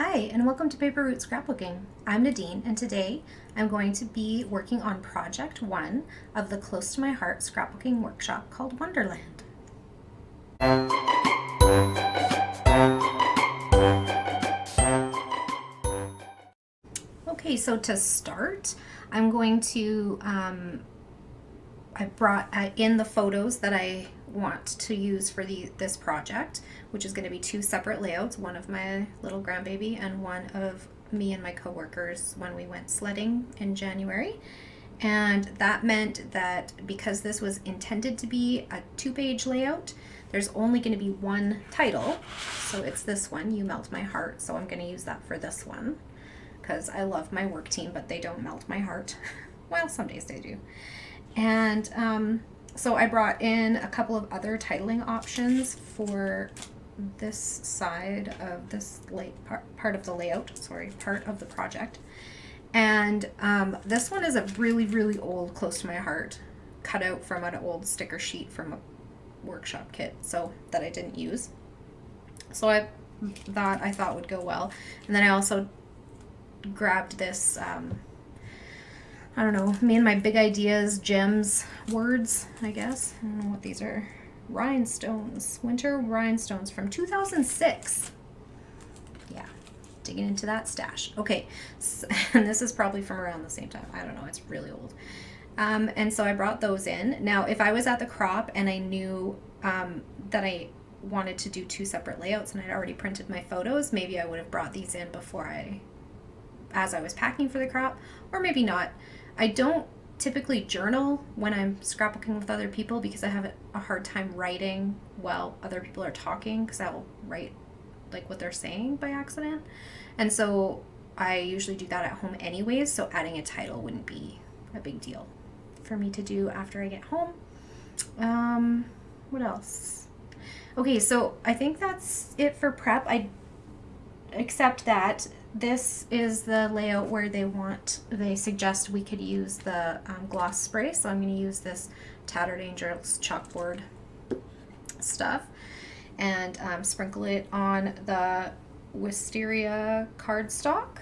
Hi, and welcome to Paper Route Scrapbooking. I'm Nadine, and today I'm going to be working on Project 1 of the Close to My Heart scrapbooking workshop called Wonderland. Okay, so to start, I'm going to, I brought in the photos that I want to use for this project, which is going to be two separate layouts, one of my little grandbaby and one of me and my coworkers when we went sledding in January. And that meant that because this was intended to be a 2-page layout, there's only going to be one title. So it's this one, You Melt My Heart. So I'm going to use that for this one because I love my work team, but they don't melt my heart. Well, some days they do. And so I brought in a couple of other titling options for this side of this part of the layout, part of the project. And this one is a really old Close to My Heart, cut out from an old sticker sheet from a workshop kit, so that I didn't use. So I thought would go well. And then I also grabbed this I don't know, me and my big ideas, gems, words, I guess. I don't know what these are. Rhinestones, winter rhinestones from 2006. Yeah, digging into that stash. Okay, so, and this is probably from around the same time. I don't know, it's really old. And so I brought those in. Now, if I was at the crop and I knew that I wanted to do two separate layouts and I'd already printed my photos, maybe I would have brought these in as I was packing for the crop, or maybe not. I don't typically journal when I'm scrapbooking with other people because I have a hard time writing while other people are talking, because I will write like what they're saying by accident. And so I usually do that at home anyways, so adding a title wouldn't be a big deal for me to do after I get home. What else? Okay, so I think that's it for prep. Except that this is the layout where they suggest we could use the gloss spray. So I'm going to use this Tattered Angels chalkboard stuff and sprinkle it on the wisteria cardstock.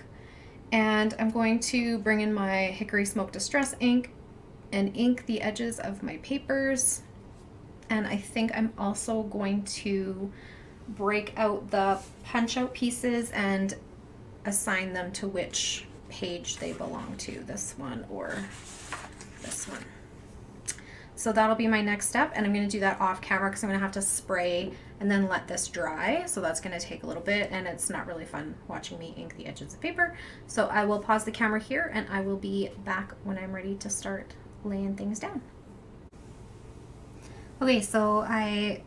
And I'm going to bring in my Hickory Smoke Distress ink and ink the edges of my papers. And I think I'm also going to break out the punch out pieces and assign them to which page they belong to, this one or this one. So that'll be my next step, and I'm going to do that off camera because I'm going to have to spray and then let this dry, so that's going to take a little bit, and it's not really fun watching me ink the edges of paper. So I will pause the camera here and I will be back when I'm ready to start laying things down. Okay, so I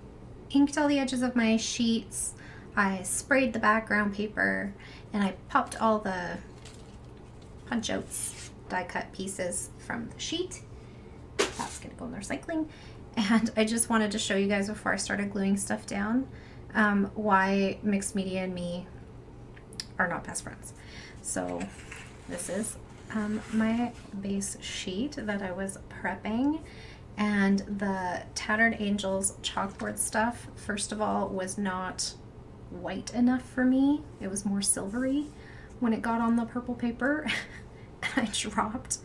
inked all the edges of my sheets, I sprayed the background paper, and I popped all the punch outs, die cut pieces from the sheet. That's gonna go in the recycling. And I just wanted to show you guys before I started gluing stuff down why mixed media and me are not best friends. So this is my base sheet that I was prepping. And the Tattered Angels chalkboard stuff, first of all, was not white enough for me. It was more silvery when it got on the purple paper. And I dropped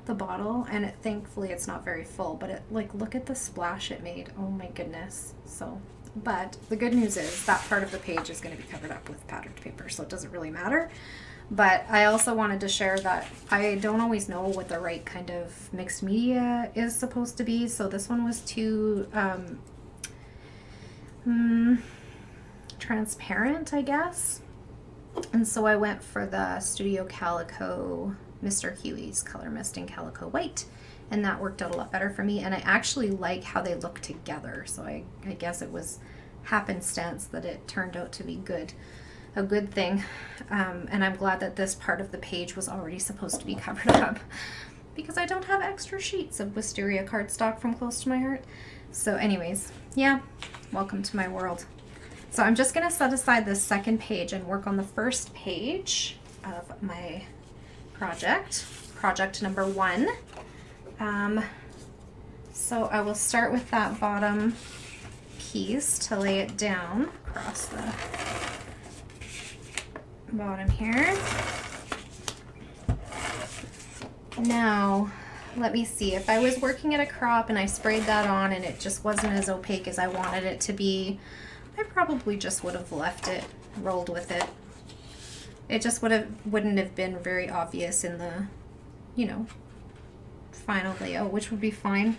the bottle, and thankfully it's not very full, but look at the splash it made. Oh my goodness. So, but the good news is that part of the page is going to be covered up with patterned paper, so it doesn't really matter. But I also wanted to share that I don't always know what the right kind of mixed media is supposed to be. So this one was too transparent, I guess. And so I went for the Studio Calico Mr. Huey's Color Mist in Calico White. And that worked out a lot better for me. And I actually like how they look together. So I guess it was happenstance that it turned out to be a good thing. And I'm glad that this part of the page was already supposed to be covered up because I don't have extra sheets of wisteria cardstock from Close to My Heart. So anyways, yeah, welcome to my world. So I'm just gonna set aside this second page and work on the first page of my project number 1. So I will start with that bottom piece to lay it down across the bottom here. Now, let me see. If I was working at a crop and I sprayed that on and it just wasn't as opaque as I wanted it to be, I probably just would have left it, rolled with it. It just wouldn't have been very obvious in the, you know, final layout, which would be fine.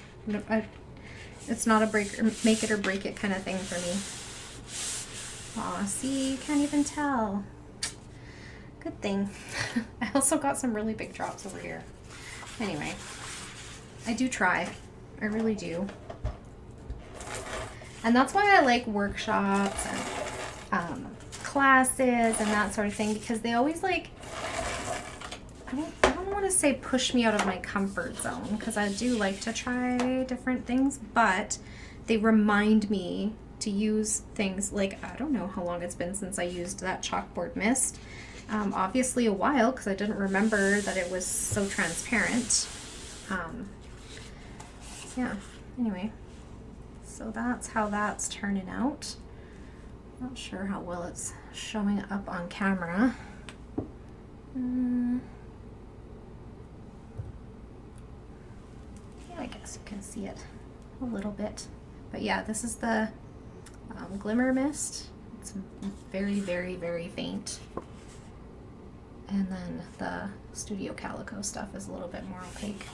It's not a make it or break it kind of thing for me. Aw, see, can't even tell. Good thing. I also got some really big drops over here. Anyway, I do try. I really do. And that's why I like workshops and classes and that sort of thing, because they always like, I don't want to say push me out of my comfort zone, because I do like to try different things, but they remind me to use things like, I don't know how long it's been since I used that chalkboard mist. Obviously a while, because I didn't remember that it was so transparent. Yeah, anyway, so that's how that's turning out. Not sure how well it's showing up on camera. Yeah, I guess you can see it a little bit. But yeah, this is the glimmer mist. It's very, very, very faint. And then the Studio Calico stuff is a little bit more opaque.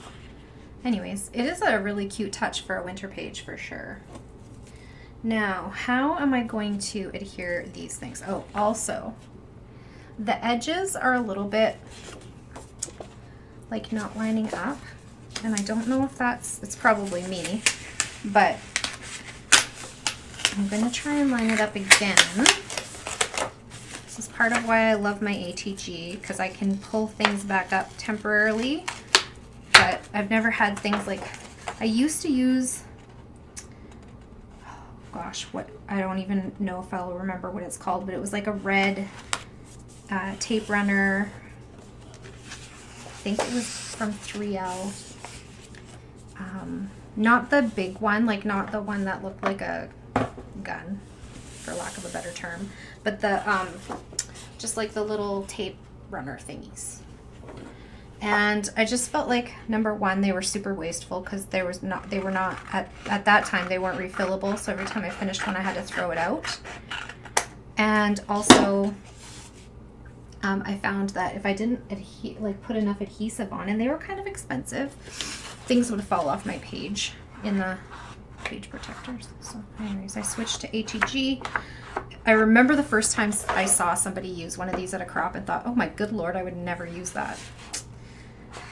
Anyways, it is a really cute touch for a winter page for sure. Now, how am I going to adhere these things? Oh, also, the edges are a little bit like not lining up. And I don't know if it's probably me, but I'm gonna try and line it up again. This is part of why I love my ATG, because I can pull things back up temporarily, but I've never had things like, I used to use, oh gosh, I don't even know if I'll remember what it's called, but it was like a red tape runner. I think it was from 3L. Not the big one, like not the one that looked like a gun, for lack of a better term, but the just like the little tape runner thingies. And I just felt like, number one, they were super wasteful, because they were not at that time they weren't refillable, so every time I finished one I had to throw it out. And also I found that if I didn't put enough adhesive on, and they were kind of expensive, things would fall off my page in the page protectors. So anyways, I switched to ATG. I remember the first time I saw somebody use one of these at a crop and thought, oh my good lord, I would never use that.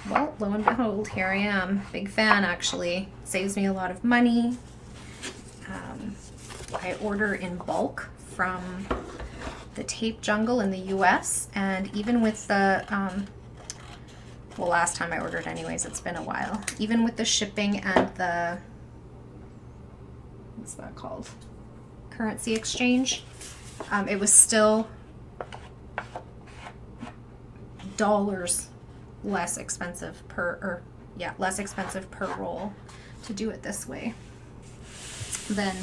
Well, lo and behold, here I am. Big fan, actually. Saves me a lot of money. I order in bulk from the Tape Jungle in the US, and even with the well, last time I ordered anyways, it's been a while. Even with the shipping and the, what's that called? Currency exchange, it was still dollars less expensive per roll to do it this way than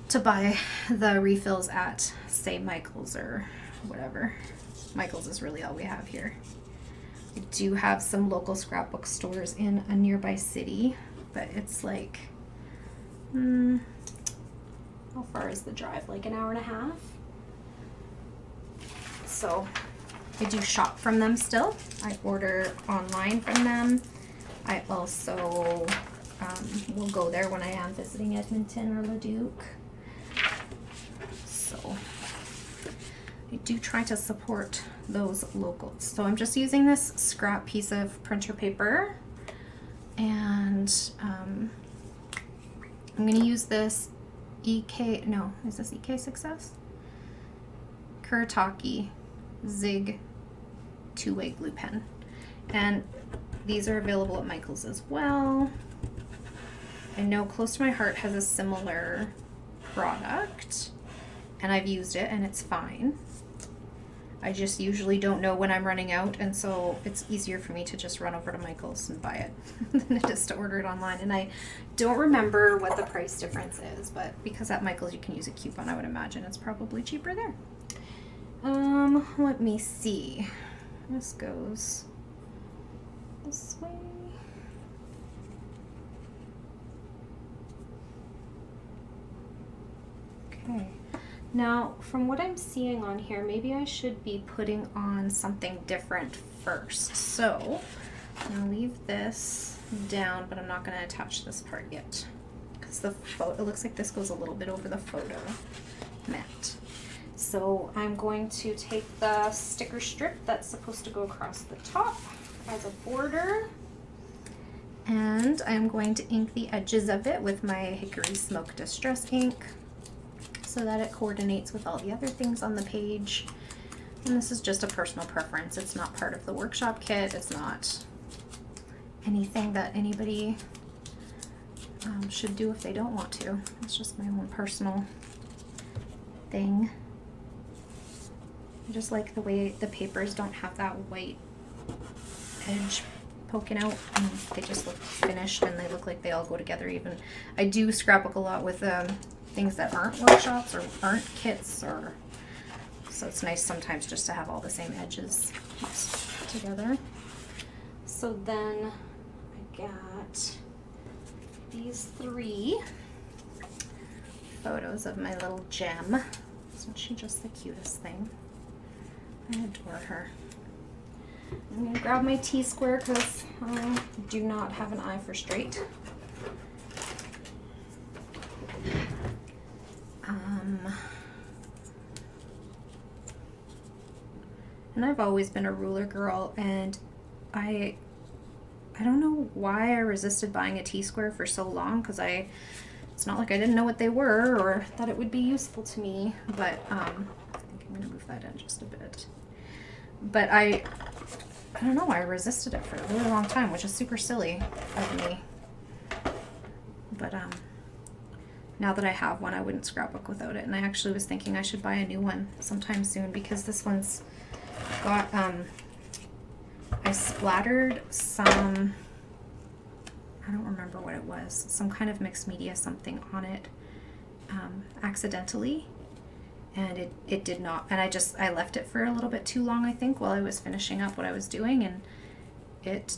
to buy the refills at, say, Michael's or whatever. Michael's is really all we have here. I do have some local scrapbook stores in a nearby city, but it's like, how far is the drive? Like an hour and a half? So I do shop from them still. I order online from them. I also will go there when I am visiting Edmonton or Leduc. So I do try to support those locals. So I'm just using this scrap piece of printer paper, and I'm going to use this is this EK Success? Kuretake Zig Two-Way Glue Pen. And these are available at Michael's as well. I know Close to My Heart has a similar product, and I've used it and it's fine. I just usually don't know when I'm running out, and so it's easier for me to just run over to Michael's and buy it than it is to order it online. And I don't remember what the price difference is, but because at Michael's you can use a coupon, I would imagine it's probably cheaper there. Let me see. This goes this way. Okay. Now, from what I'm seeing on here, maybe I should be putting on something different first. So, I'm gonna leave this down, but I'm not gonna attach this part yet. Because it looks like this goes a little bit over the photo mat. So I'm going to take the sticker strip that's supposed to go across the top as a border, and I'm going to ink the edges of it with my Hickory Smoke Distress ink so that it coordinates with all the other things on the page. And this is just a personal preference. It's not part of the workshop kit. It's not anything that anybody should do if they don't want to. It's just my own personal thing. I just like the way the papers don't have that white edge poking out, and they just look finished and they look like they all go together. Even I do scrapbook a lot with things that aren't workshops or aren't kits, or so it's nice sometimes just to have all the same edges together. So then I got these 3 photos of my little gem. Isn't she just the cutest thing? I adore her. I'm going to grab my T-square because I do not have an eye for straight. And I've always been a ruler girl, and I don't know why I resisted buying a T-square for so long, because it's not like I didn't know what they were or that it would be useful to me, but I think I'm going to move that in just a bit. But I don't know, I resisted it for a really long time, which is super silly of me. But now that I have one, I wouldn't scrapbook without it. And I actually was thinking I should buy a new one sometime soon, because this one's got, I splattered some, I don't remember what it was, some kind of mixed media something on it accidentally. And it did not, and I left it for a little bit too long, I think, while I was finishing up what I was doing, and it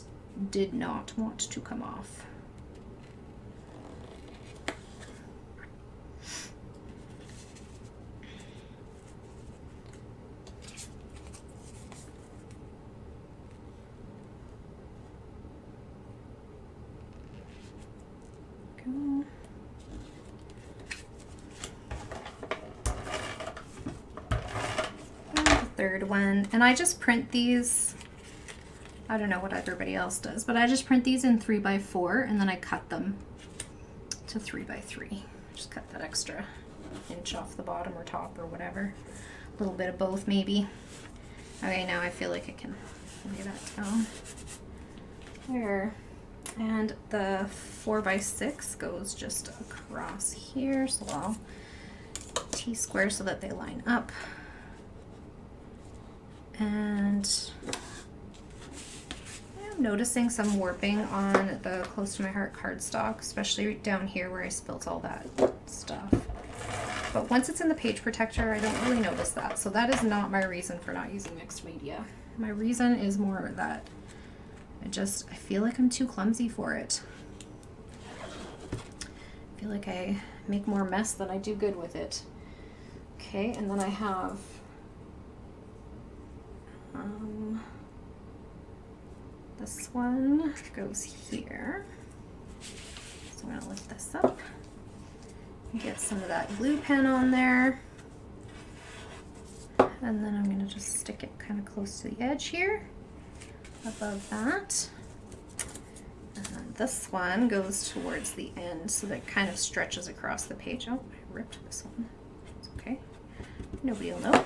did not want to come off. Go. Third one, and I just print these. I don't know what everybody else does, but I just print these in 3x4, and then I cut them to 3x3. Just cut that extra inch off the bottom or top or whatever. A little bit of both maybe. Okay, now I feel like I can lay that down there. And the 4x6 goes just across here, so I'll T-square so that they line up. And I'm noticing some warping on the Close to My Heart cardstock, especially down here where I spilt all that stuff. But once it's in the page protector, I don't really notice that. So that is not my reason for not using mixed media. My reason is more that I feel like I'm too clumsy for it. I feel like I make more mess than I do good with it. Okay, and then I have this one goes here. So I'm going to lift this up and get some of that glue pen on there. And then I'm going to just stick it kind of close to the edge here, above that. And then this one goes towards the end so that it kind of stretches across the page. Oh, I ripped this one. It's okay. Nobody will know.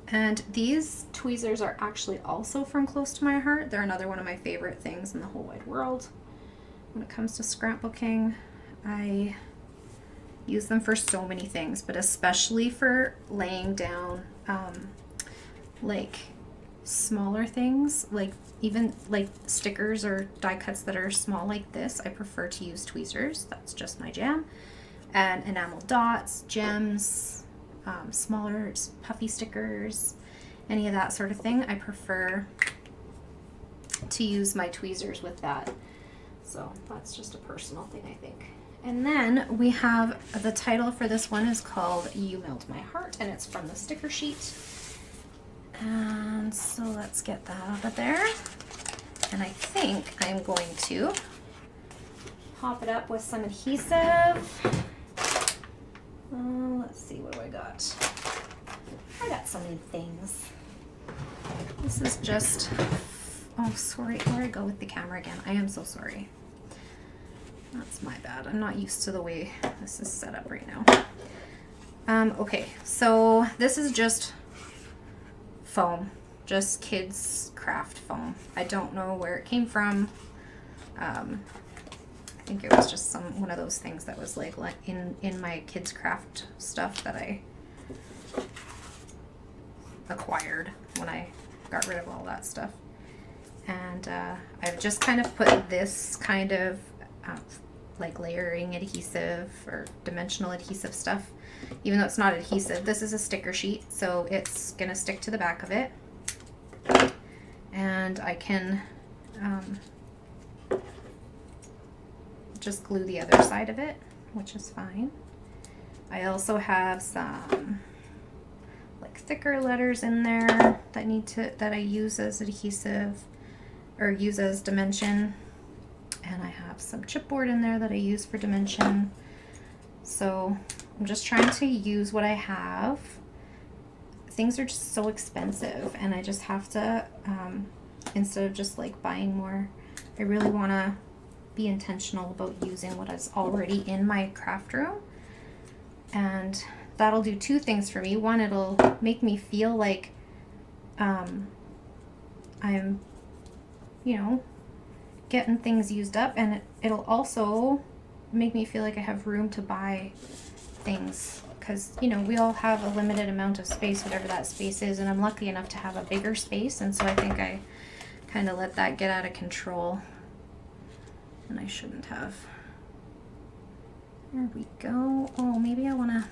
And these tweezers are actually also from Close to My Heart. They're another one of my favorite things in the whole wide world. When it comes to scrapbooking, I use them for so many things, but especially for laying down like smaller things, like even like stickers or die cuts that are small like this. I prefer to use tweezers. That's just my jam. And enamel dots, gems, smaller puffy stickers, any of that sort of thing, I prefer to use my tweezers with that. So that's just a personal thing, I think. And then we have the title for this one is called You Melt My Heart, and it's from the sticker sheet. And so let's get that out of there. And I think I'm going to pop it up with some adhesive. Let's see, what do I got? I got so many things. This is just, oh sorry, where I go with the camera again. I am so sorry. That's my bad. I'm not used to the way this is set up right now. Okay, so this is just foam, just kids craft foam. I don't know where it came from. I think it was just one of those things that was like in my kids craft stuff that I acquired when I got rid of all that stuff. And I've just kind of put this kind of like layering adhesive or dimensional adhesive stuff, even though it's not adhesive. This is a sticker sheet, so it's gonna stick to the back of it, and I can just glue the other side of it, which is fine. I also have some like thicker letters in there that I use as adhesive or use as dimension. And I have some chipboard in there that I use for dimension. So I'm just trying to use what I have. Things are just so expensive, and I just have to, instead of just like buying more, I really want to be intentional about using what is already in my craft room. And that'll do two things for me. One, it'll make me feel like I'm, you know, getting things used up, and it'll also make me feel like I have room to buy things, because you know, we all have a limited amount of space, whatever that space is, and I'm lucky enough to have a bigger space, and so I think I kind of let that get out of control, and I shouldn't have. There we go. Oh, maybe I want to,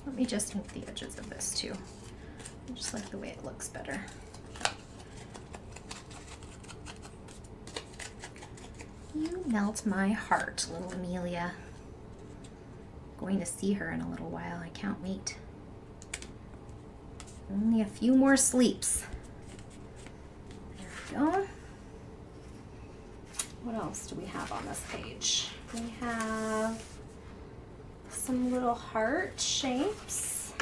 let me just ink the edges of this too. I just like the way it looks better. You melt my heart, little Amelia. Going to see her in a little while. I can't wait. Only a few more sleeps. There we go. What else do we have on this page? We have some little heart shapes.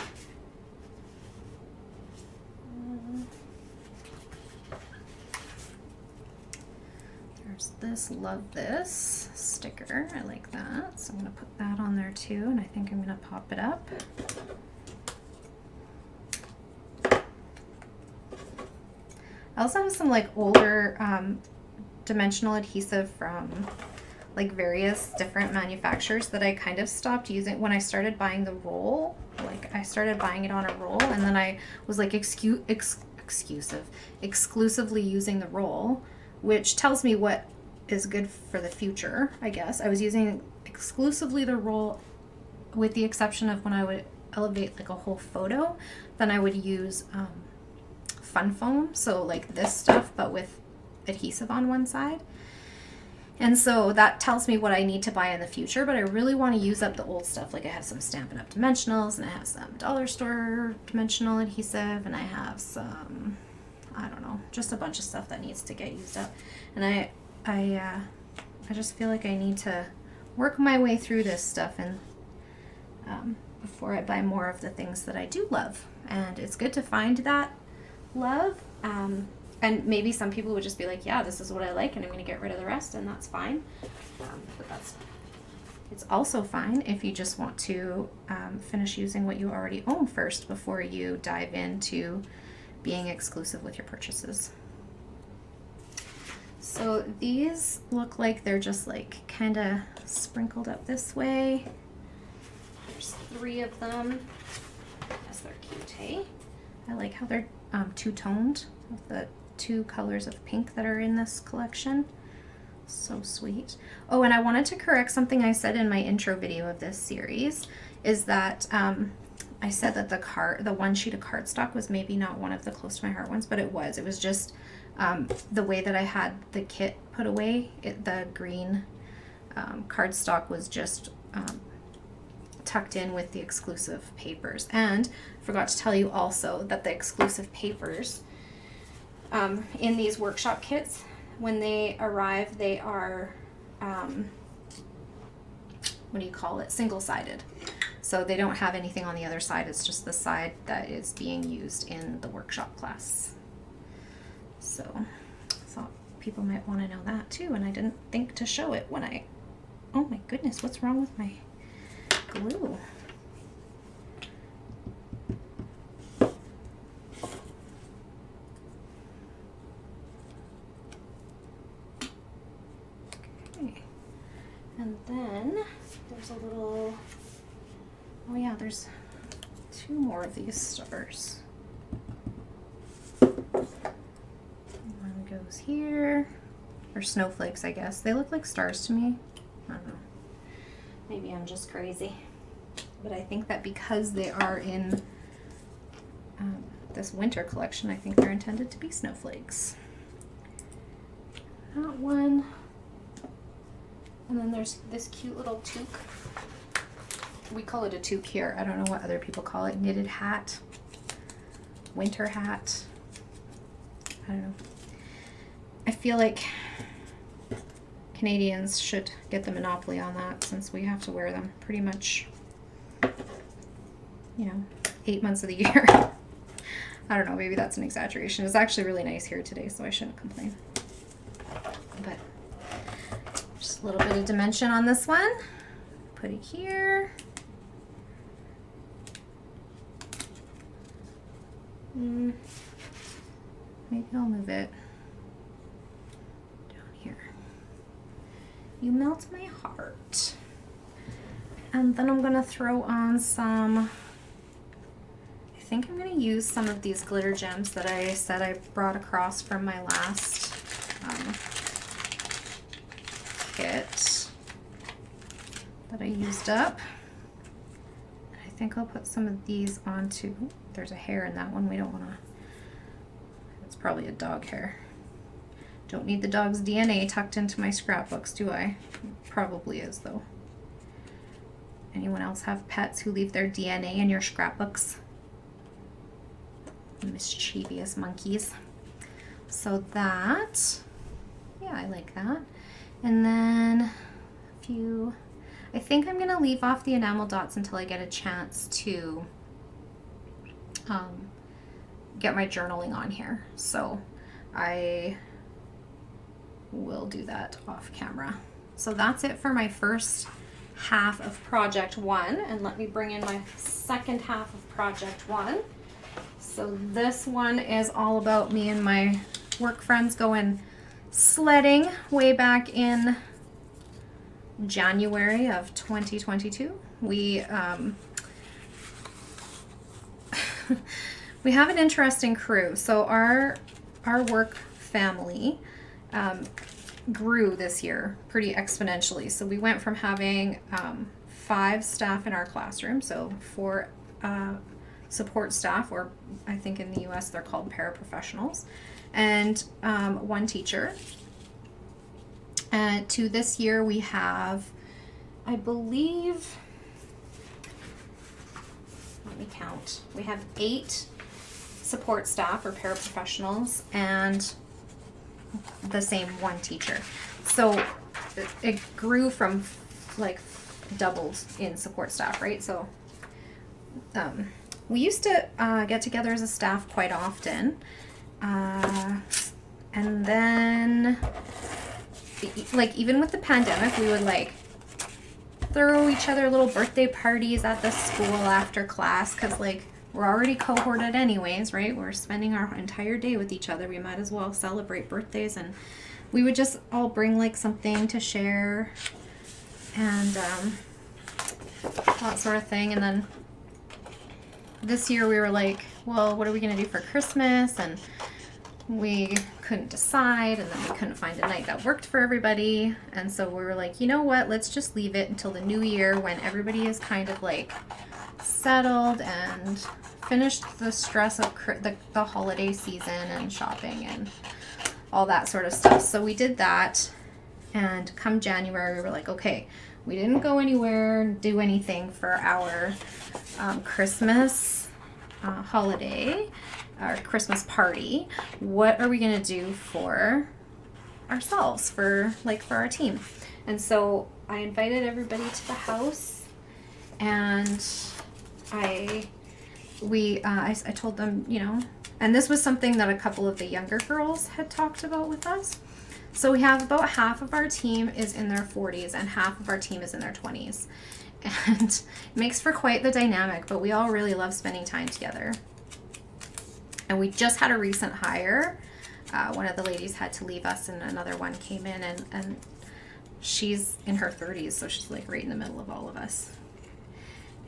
There's this Love This sticker. I like that. So I'm going to put that on there too, and I think I'm going to pop it up. I also have some like older dimensional adhesive from like various different manufacturers that I kind of stopped using when I started buying the roll. Like I started buying it on a roll, and then I was like exclusively using the roll, which tells me what is good for the future, I guess. I was using exclusively the roll, with the exception of when I would elevate like a whole photo, then I would use fun foam, so like this stuff but with adhesive on one side. And so that tells me what I need to buy in the future, but I really want to use up the old stuff. Like I have some Stampin' Up! Dimensionals, and I have some dollar store dimensional adhesive, and I have some, I don't know, just a bunch of stuff that needs to get used up. And I just feel like I need to work my way through this stuff, and before I buy more of the things that I do love. And it's good to find that love. And maybe some people would just be like, yeah, this is what I like, and I'm going to get rid of the rest, and that's fine. But it's also fine if you just want to finish using what you already own first before you dive into being exclusive with your purchases. So these look like they're just like kind of sprinkled up this way. There's 3 of them. Yes, they're cute, hey? I like how they're two-toned with the 2 colors of pink that are in this collection. So sweet. Oh, and I wanted to correct something I said in my intro video of this series, is that I said that the one sheet of cardstock was maybe not one of the close to my heart ones, but it was. It was just the way that I had the kit put away. The green cardstock was just tucked in with the exclusive papers. And I forgot to tell you also that the exclusive papers in these workshop kits, when they arrive, they are what do you call it? Single-sided. So they don't have anything on the other side. It's just the side that is being used in the workshop class. So I thought people might want to know that too, and I didn't think to show it when I... Oh my goodness, what's wrong with my glue? Okay. And then there's a little... Oh yeah, there's 2 more of these stars. One goes here. Or snowflakes, I guess. They look like stars to me. I don't know. Maybe I'm just crazy. But I think that because they are in this winter collection, I think they're intended to be snowflakes. That one. And then there's this cute little toque. We call it a toque here. I don't know what other people call it. Knitted hat. Winter hat. I don't know. I feel like Canadians should get the monopoly on that, since we have to wear them pretty much, 8 months of the year. I don't know, maybe that's an exaggeration. It's actually really nice here today, so I shouldn't complain. But just a little bit of dimension on this one. Put it here. Maybe I'll move it down here. You melt my heart. And then I'm gonna throw on some, I think I'm gonna use some of these glitter gems that I said I brought across from my last kit that I used up. I think I'll put some of these onto, there's a hair in that one, we don't wanna, it's probably a dog hair. Don't need the dog's DNA tucked into my scrapbooks, do I? Probably is, though. Anyone else have pets who leave their DNA in your scrapbooks? Mischievous monkeys. So that, yeah, I like that. And then a few, I think I'm gonna leave off the enamel dots until I get a chance to get my journaling on here. So I will do that off camera. So that's it for my first half of project 1, and let me bring in my second half of project 1. So this one is all about me and my work friends going sledding way back in January of 2022. We we have an interesting crew. So our work family grew this year pretty exponentially. So we went from having 5 staff in our classroom, so 4 support staff, or I think in the US they're called paraprofessionals, and 1 teacher. And to this year we have, I believe, let me count, we have 8 support staff or paraprofessionals and the same 1 teacher. So it grew from like doubled in support staff, right? So we used to get together as a staff quite often, and then like even with the pandemic, we would like throw each other little birthday parties at the school after class, because like we're already cohorted anyways, right? We're spending our entire day with each other. We might as well celebrate birthdays, and we would just all bring like something to share and that sort of thing. And then this year we were like, well, what are we gonna do for Christmas? And we couldn't decide, and then we couldn't find a night that worked for everybody. And so we were like, you know what, let's just leave it until the new year when everybody is kind of like settled and finished the stress of the holiday season and shopping and all that sort of stuff. So we did that, and come January we were like, okay, we didn't go anywhere, do anything for our Christmas holiday, our Christmas party. What are we gonna do for ourselves, for our team? And so I invited everybody to the house, and I told them, you know, and this was something that a couple of the younger girls had talked about with us. So we have about half of our team is in their 40s and half of our team is in their 20s. And it makes for quite the dynamic, but we all really love spending time together. And we just had a recent hire. One of the ladies had to leave us and another one came in, and she's in her 30s, so she's like right in the middle of all of us.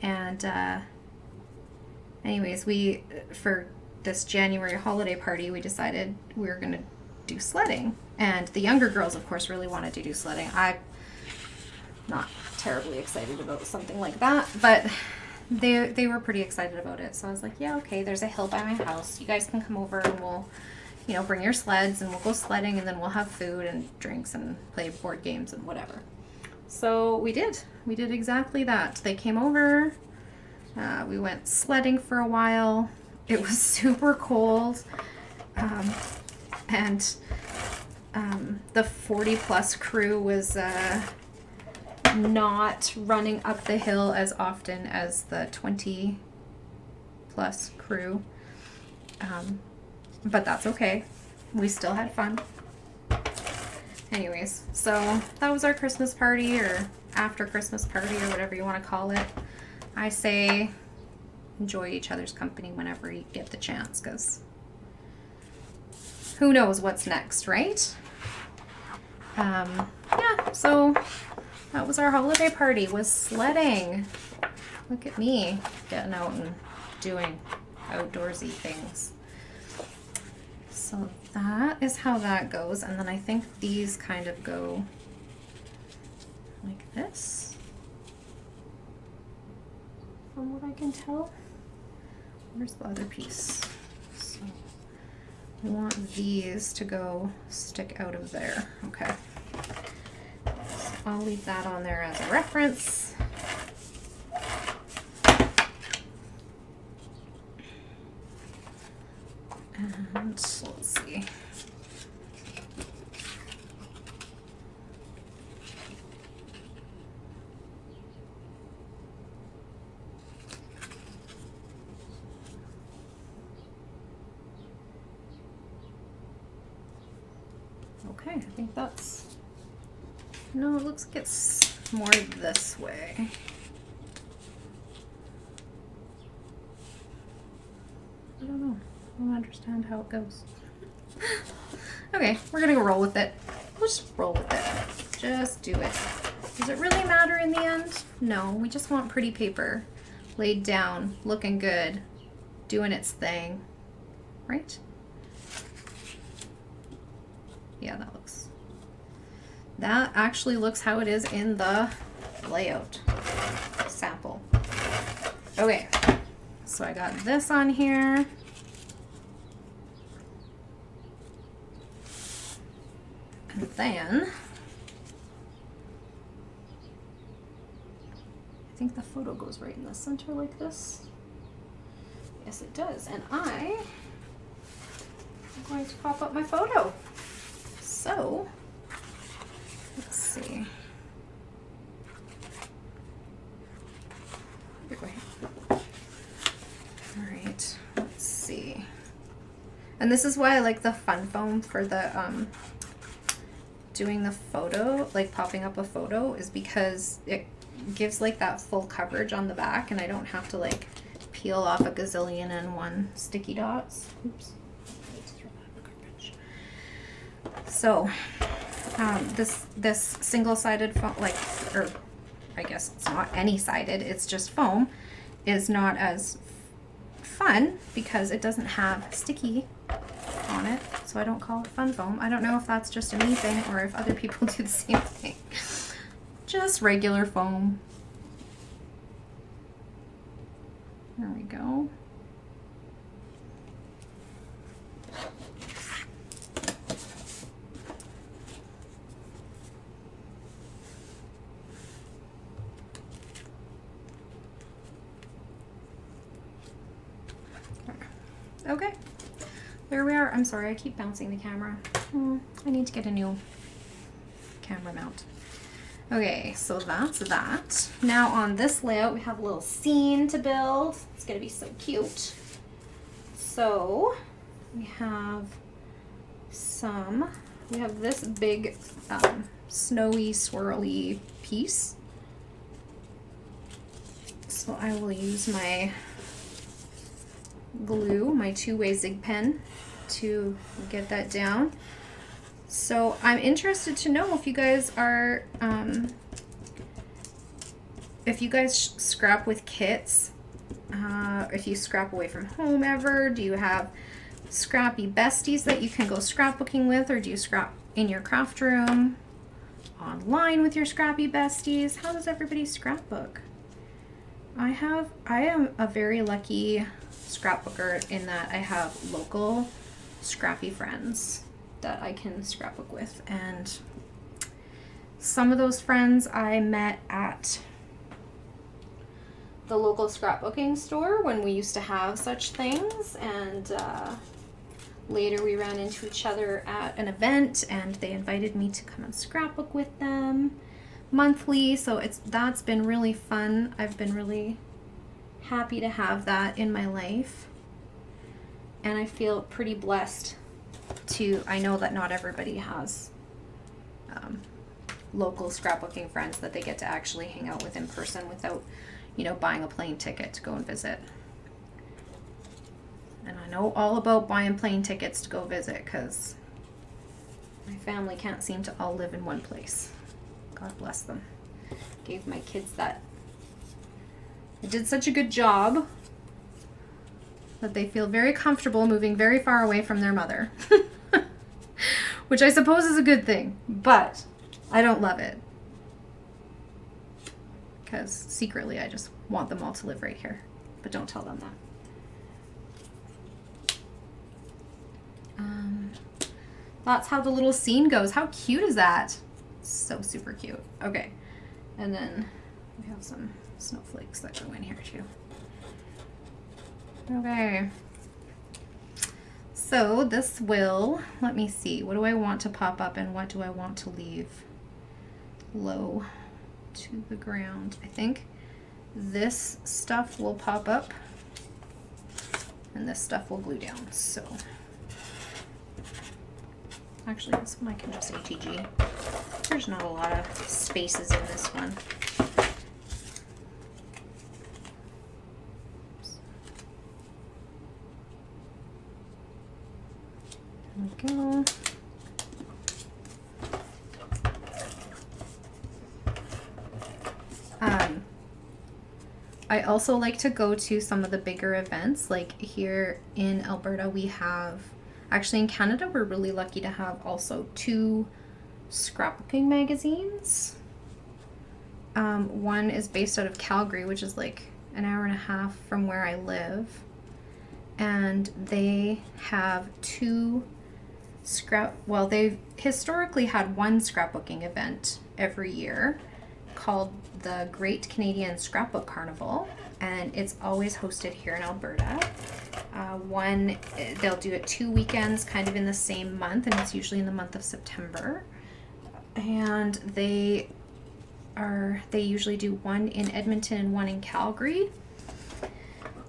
And anyways, for this January holiday party, we decided we were going to do sledding. And the younger girls, of course, really wanted to do sledding. I'm not terribly excited about something like that, but they were pretty excited about it. So I was like, yeah, okay, there's a hill by my house. You guys can come over and we'll, you know, bring your sleds and we'll go sledding, and then we'll have food and drinks and play board games and whatever. So we did exactly that. They came over, we went sledding for a while. It was super cold, and the 40-plus crew was not running up the hill as often as the 20-plus crew, but that's okay. We still had fun. Anyways, so that was our Christmas party, or after Christmas party, or whatever you want to call it. I say enjoy each other's company whenever you get the chance, because who knows what's next, right? Yeah, so that was our holiday party, was sledding. Look at me getting out and doing outdoorsy things. So that is how that goes, and then I think these kind of go like this, from what I can tell. Where's the other piece? So I want these to go stick out of there. Okay. So I'll leave that on there as a reference. And let's see. Okay, I think that's, no, it looks like it's more this way. I don't know. I don't understand how it goes. Okay, we're gonna go roll with it. We'll just roll with it. Just do it. Does it really matter in the end? No, we just want pretty paper laid down, looking good, doing its thing, right? Yeah, that actually looks how it is in the layout sample. Okay, so I got this on here. And then I think the photo goes right in the center like this. Yes, it does. And I'm going to pop up my photo. So let's see. All right, let's see. And this is why I like the fun foam for the doing the photo, like popping up a photo, is because it gives like that full coverage on the back, and I don't have to like peel off a gazillion and one sticky dots. Oops. So this single-sided foam, like, or I guess it's not any-sided, it's just foam, is not as fun because it doesn't have sticky on it, so I don't call it fun foam. I don't know if that's just a me thing or if other people do the same thing. Just regular foam. There we go. Okay, there we are. I'm sorry, I keep bouncing the camera. I need to get a new camera mount. Okay, so that's that. Now on this layout, we have a little scene to build. It's gonna be so cute. So we have this big snowy, swirly piece. So I will use my glue, my two-way Zig pen, to get that down. So I'm interested to know if you guys are, if you guys scrap with kits, if you scrap away from home ever. Do you have scrappy besties that you can go scrapbooking with, or do you scrap in your craft room, online with your scrappy besties? How does everybody scrapbook? I am a very lucky scrapbooker in that I have local scrappy friends that I can scrapbook with, and some of those friends I met at the local scrapbooking store when we used to have such things, and later we ran into each other at an event and they invited me to come and scrapbook with them monthly. So that's been really fun. I've been really happy to have that in my life, and I feel pretty blessed to, I know that not everybody has local scrapbooking friends that they get to actually hang out with in person without, you know, buying a plane ticket to go and visit. And I know all about buying plane tickets to go visit because my family can't seem to all live in one place. God bless them. Gave my kids that. I did such a good job that they feel very comfortable moving very far away from their mother. Which I suppose is a good thing, but I don't love it. Because secretly I just want them all to live right here. But don't tell them that. That's how the little scene goes. How cute is that? So super cute. Okay. And then we have some snowflakes that go in here too. Okay. So this will, let me see, what do I want to pop up and what do I want to leave low to the ground? I think this stuff will pop up and this stuff will glue down. So actually this one I can just ATG. There's not a lot of spaces in this one. There we go. I also like to go to some of the bigger events. Like here in Alberta we have, actually in Canada we're really lucky to have also 2 scrapbooking magazines. One is based out of Calgary, which is like an hour and a half from where I live, and they have 2 well, they've historically had one scrapbooking event every year called the Great Canadian Scrapbook Carnival, and it's always hosted here in Alberta. They'll do it 2 weekends kind of in the same month, and it's usually in the month of September. And they usually do one in Edmonton and one in Calgary.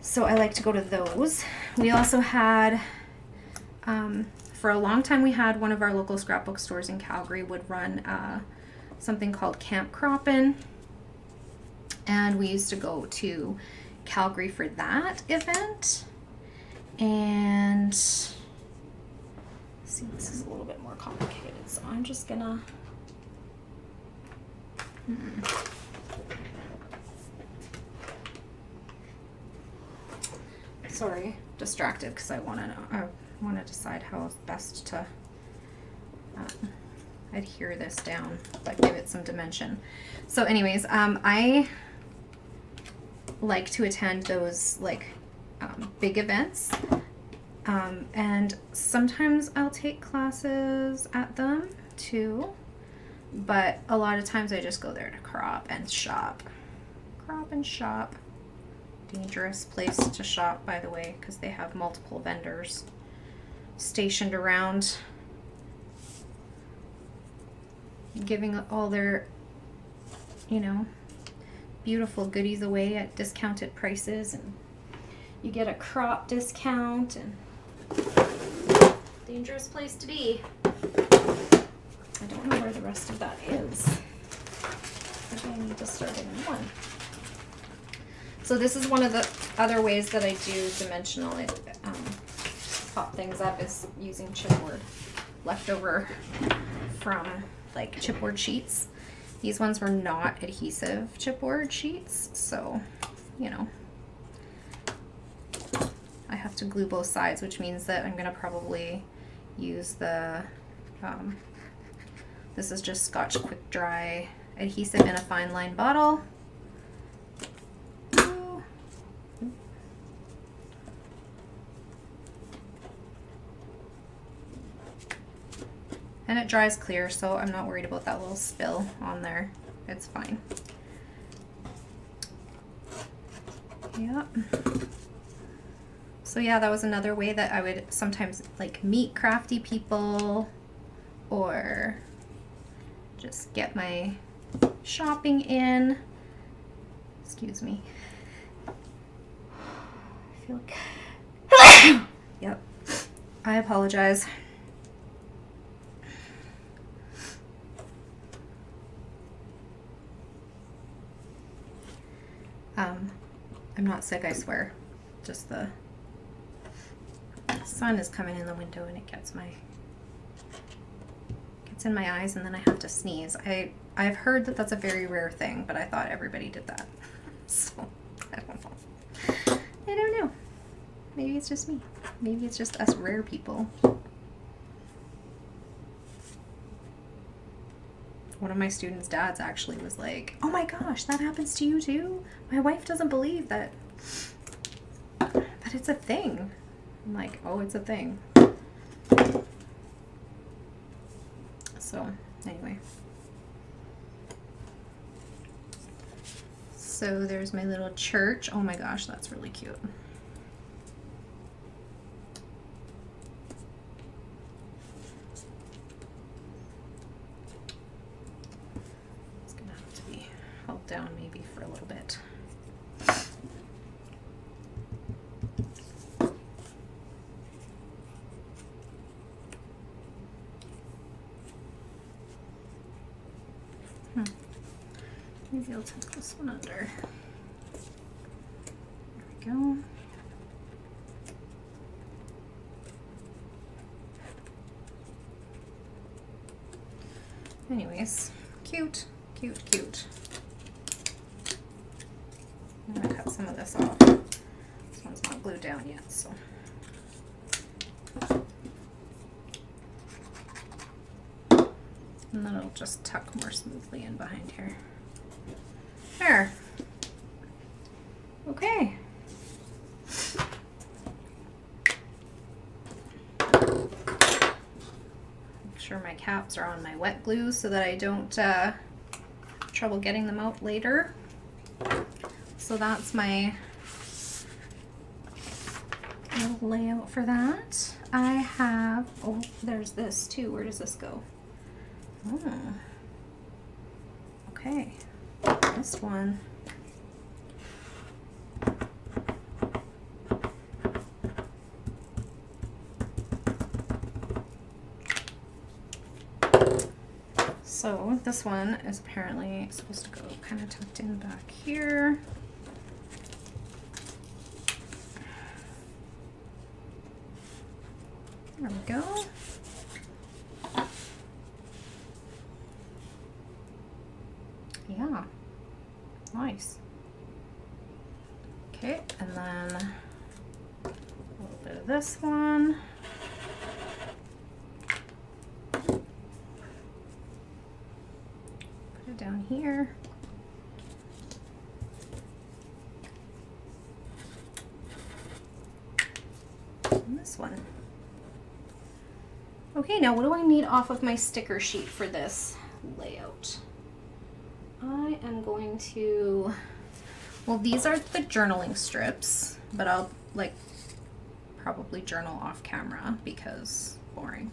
So I like to go to those. We also had, for a long time we had one of our local scrapbook stores in Calgary would run something called Camp Croppin', and we used to go to Calgary for that event. And see, this is a little bit more complicated, so I'm just gonna sorry, distracted because I want to decide how best to adhere this down, but give it some dimension. So anyways, I like to attend those like big events. And sometimes I'll take classes at them too, but a lot of times I just go there to crop and shop. Crop and shop. Dangerous place to shop, by the way, because they have multiple vendors stationed around giving all their, you know, beautiful goodies away at discounted prices, and you get a crop discount, and dangerous place to be. I don't know where the rest of that is. Maybe I need to start a new one. So this is one of the other ways that I do dimensionally pop things up, is using chipboard leftover from like chipboard sheets. These ones were not adhesive chipboard sheets, so you know, I have to glue both sides, which means that I'm gonna probably use the this is just Scotch Quick Dry adhesive in a fine line bottle. And it dries clear, so I'm not worried about that little spill on there. It's fine. Yep. So yeah, that was another way that I would sometimes like meet crafty people or just get my shopping in. Excuse me. I feel like yep. I apologize. I'm not sick, I swear. Just the sun is coming in the window and it gets in my eyes, and then I have to sneeze. I've heard that that's a very rare thing, but I thought everybody did that. So I don't know. I don't know. Maybe it's just me. Maybe it's just us rare people. One of my students' dads actually was like, "Oh my gosh, that happens to you too? My wife doesn't believe that it's a thing." I'm like, "Oh, it's a thing." So, anyway. So there's my little church. Oh my gosh, that's really cute. Down maybe for a little bit. Maybe I'll tuck this one under. There we go. Anyways, cute, cute, cute. I'm going to cut some of this off. This one's not glued down yet, so. And then it'll just tuck more smoothly in behind here. There. Okay. Make sure my caps are on my wet glue so that I don't have trouble getting them out later. So that's my little layout for that. I have, oh, there's this too. Where does this go? Oh, okay. This one. So this one is apparently supposed to go kind of tucked in back here. There we go. Yeah, nice. Okay, and then a little bit of this one. Put it down here. this one. Okay, now what do I need off of my sticker sheet for this layout? I am going to, well, these are the journaling strips, but I'll like probably journal off camera because boring.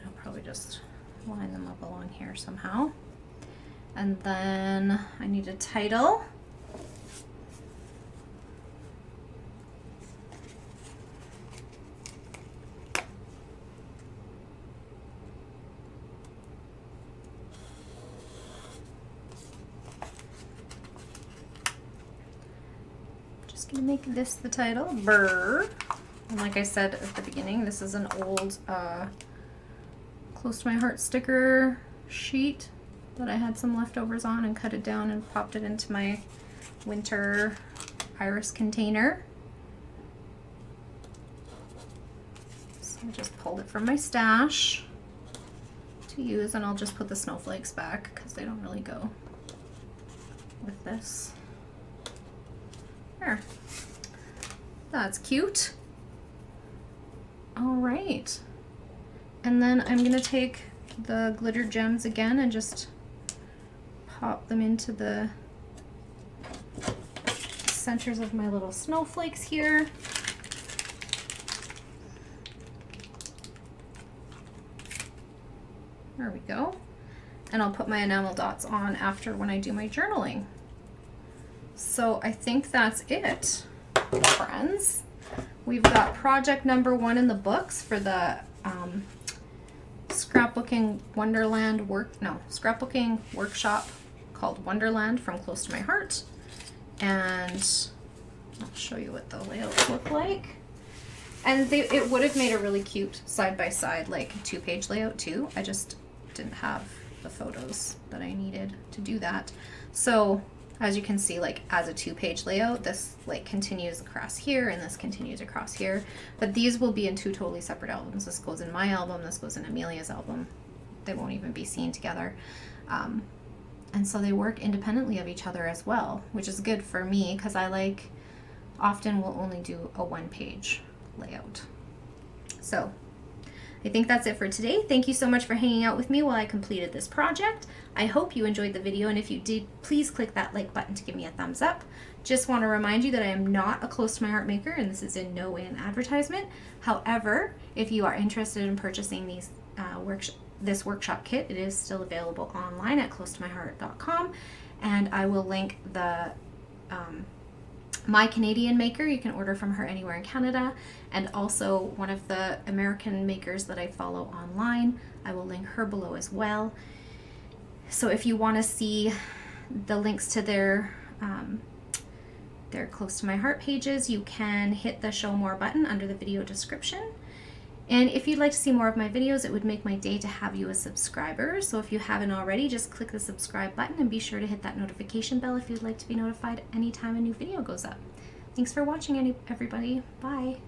I'll probably just line them up along here somehow. And then I need a title. Gonna make this the title, Burr. And like I said at the beginning, this is an old Close to My Heart sticker sheet that I had some leftovers on and cut it down and popped it into my winter iris container. So I just pulled it from my stash to use, and I'll just put the snowflakes back because they don't really go with this. There. That's cute. All right. And then I'm gonna take the glitter gems again and just pop them into the centers of my little snowflakes here. There we go. And I'll put my enamel dots on after when I do my journaling. So I think that's it, friends. We've got project number 1 in the books for the scrapbooking scrapbooking workshop called Wonderland from Close to My Heart. And I'll show you what the layouts look like. And it would have made a really cute side-by-side, like 2-page layout too. I just didn't have the photos that I needed to do that. So as you can see, like as a 2-page layout, this like continues across here and this continues across here, but these will be in 2 totally separate albums. This goes in my album, this goes in Amelia's album. They won't even be seen together. And so they work independently of each other as well, which is good for me because I often will only do a 1-page layout. So I think that's it for today. Thank you so much for hanging out with me while I completed this project. I hope you enjoyed the video, and if you did, please click that like button to give me a thumbs up. Just want to remind you that I am not a Close to My Heart maker, and this is in no way an advertisement. However, if you are interested in purchasing these this workshop kit, it is still available online at closetomyheart.com, and I will link the My Canadian maker. You can order from her anywhere in Canada, and also one of the American makers that I follow online. I will link her below as well. So if you want to see the links to their Close to My Heart pages, you can hit the show more button under the video description. And if you'd like to see more of my videos, it would make my day to have you a subscriber. So if you haven't already, just click the subscribe button and be sure to hit that notification bell if you'd like to be notified anytime a new video goes up. Thanks for watching, everybody. Bye.